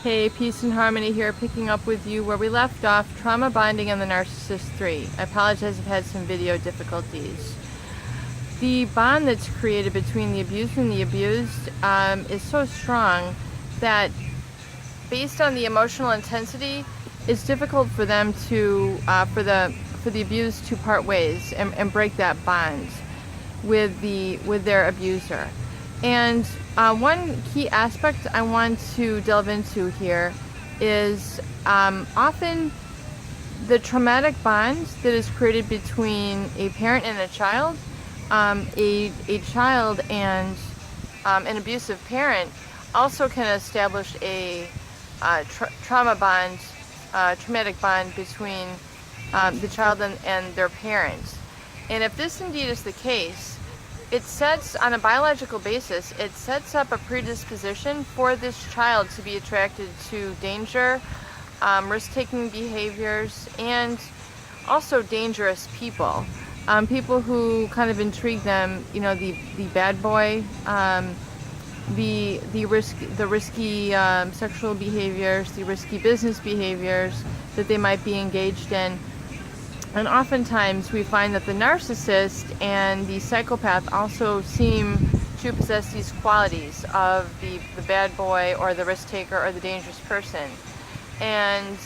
Hey, Peace and Harmony here, picking up with you where we left off, trauma bonding and the Narcissist 3. I apologize, I've had some video difficulties. The bond that's created between the abused and the abused is so strong that based on the emotional intensity, it's difficult for them to, for the abused to part ways and break that bond with their abuser. And one key aspect I want to delve into here is often the traumatic bond that is created between a parent and a child, a child and an abusive parent also can establish a traumatic bond between the child and their parents. And if this indeed is the case, it sets, on a biological basis, it sets up a predisposition for this child to be attracted to danger, risk-taking behaviors, and also dangerous people. People who kind of intrigue them, you know, the bad boy, the risky sexual behaviors, the risky business behaviors that they might be engaged in. And oftentimes we find that the narcissist and the psychopath also seem to possess these qualities of the bad boy or the risk taker or the dangerous person. And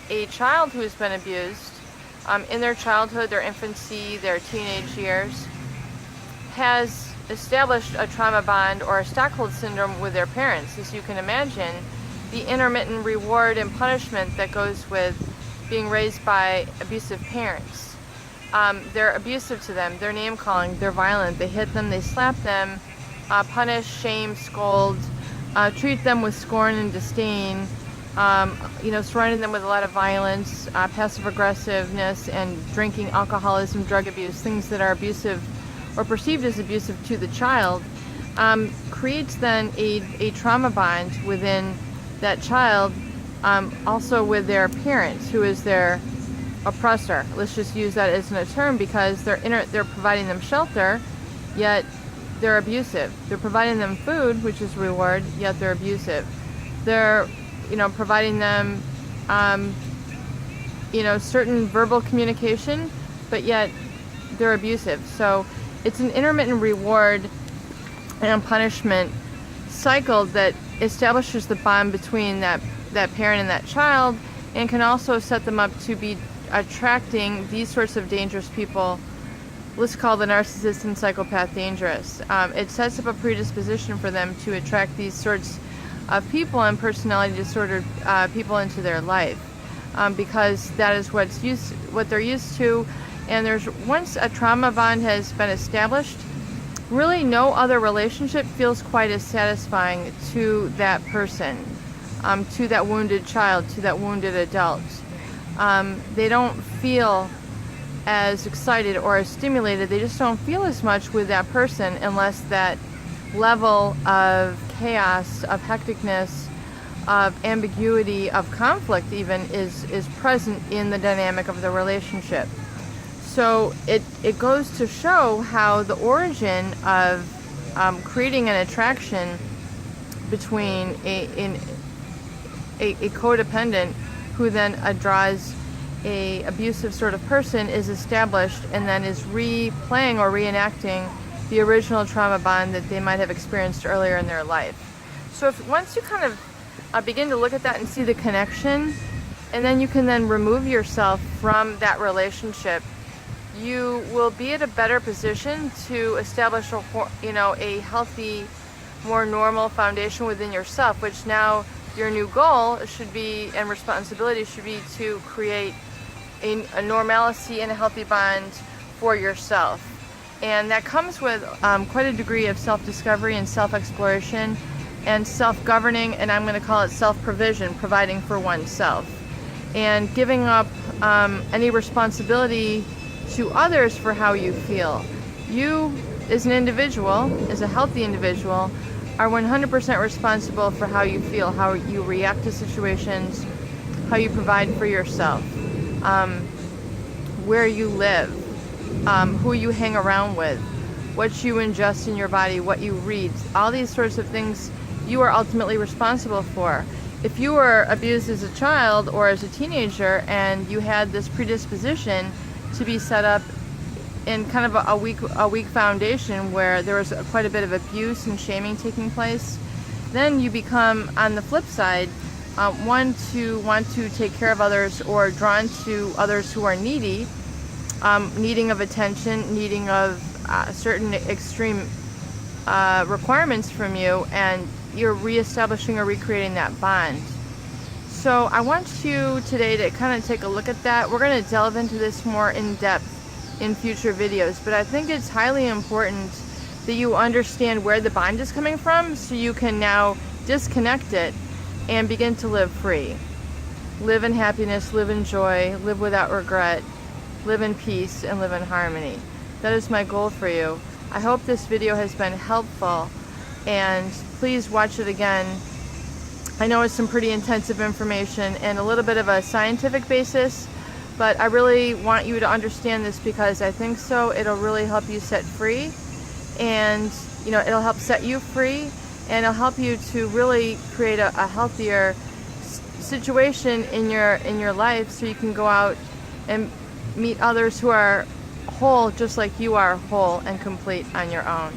a child who has been abused in their childhood, their infancy, their teenage years, has established a trauma bond or a Stockholm syndrome with their parents. As you can imagine, the intermittent reward and punishment that goes with being raised by abusive parents. They're abusive to them, they're name calling, they're violent, they hit them, they slap them, punish, shame, scold, treat them with scorn and disdain, surrounding them with a lot of violence, passive aggressiveness, and drinking, alcoholism, drug abuse, things that are abusive or perceived as abusive to the child, creates then a trauma bond within that child, also with their parents, who is their oppressor. Let's just use that as a term because they're providing them shelter, yet they're abusive. They're providing them food, which is reward, yet they're abusive. They're, providing them, certain verbal communication, but yet they're abusive. So it's an intermittent reward and punishment cycle that establishes the bond between that parent and that child, and can also set them up to be attracting these sorts of dangerous people. Let's call the narcissist and psychopath dangerous. It sets up a predisposition for them to attract these sorts of people and personality disordered people into their life, because that is what they're used to. And once a trauma bond has been established, really no other relationship feels quite as satisfying to that person, to that wounded child, to that wounded adult. They don't feel as excited or as stimulated. They just don't feel as much with that person unless that level of chaos, of hecticness, of ambiguity, of conflict even is present in the dynamic of the relationship. So it goes to show how the origin of creating an attraction between a codependent who then draws a abusive sort of person is established and then is replaying or reenacting the original trauma bond that they might have experienced earlier in their life. So once you kind of begin to look at that and see the connection, and then you can then remove yourself from that relationship, you will be at a better position to establish a healthy, more normal foundation within yourself, which now your new goal should be, and responsibility should be, to create a normalcy and a healthy bond for yourself. And that comes with quite a degree of self-discovery and self-exploration and self-governing, and I'm going to call it self-provision, providing for oneself, and giving up any responsibility to others for how you feel. You, as an individual, as a healthy individual, are 100% responsible for how you feel, how you react to situations, how you provide for yourself, where you live, who you hang around with, what you ingest in your body, what you read. All these sorts of things you are ultimately responsible for. if you were abused as a child or as a teenager and you had this predisposition to be set up in kind of a weak foundation where there was quite a bit of abuse and shaming taking place, then you become, on the flip side, one to want to take care of others or drawn to others who are needy, needing of attention, needing of certain extreme requirements from you, and you're reestablishing or recreating that bond. So I want you today to kind of take a look at that. We're going to delve into this more in depth in future videos, but I think it's highly important that you understand where the bond is coming from so you can now disconnect it and begin to live free. Live in happiness, live in joy, live without regret, live in peace, and live in harmony. That is my goal for you. I hope this video has been helpful, and please watch it again. I know it's some pretty intensive information and a little bit of a scientific basis, but I really want you to understand this because I think so it'll really help you set free, and it'll help set you free, and it'll help you to really create a healthier situation in your life so you can go out and meet others who are whole just like you are whole and complete on your own.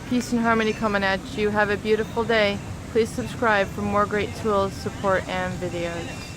Peace and harmony coming at you. Have a beautiful day. Please subscribe for more great tools, support, and videos.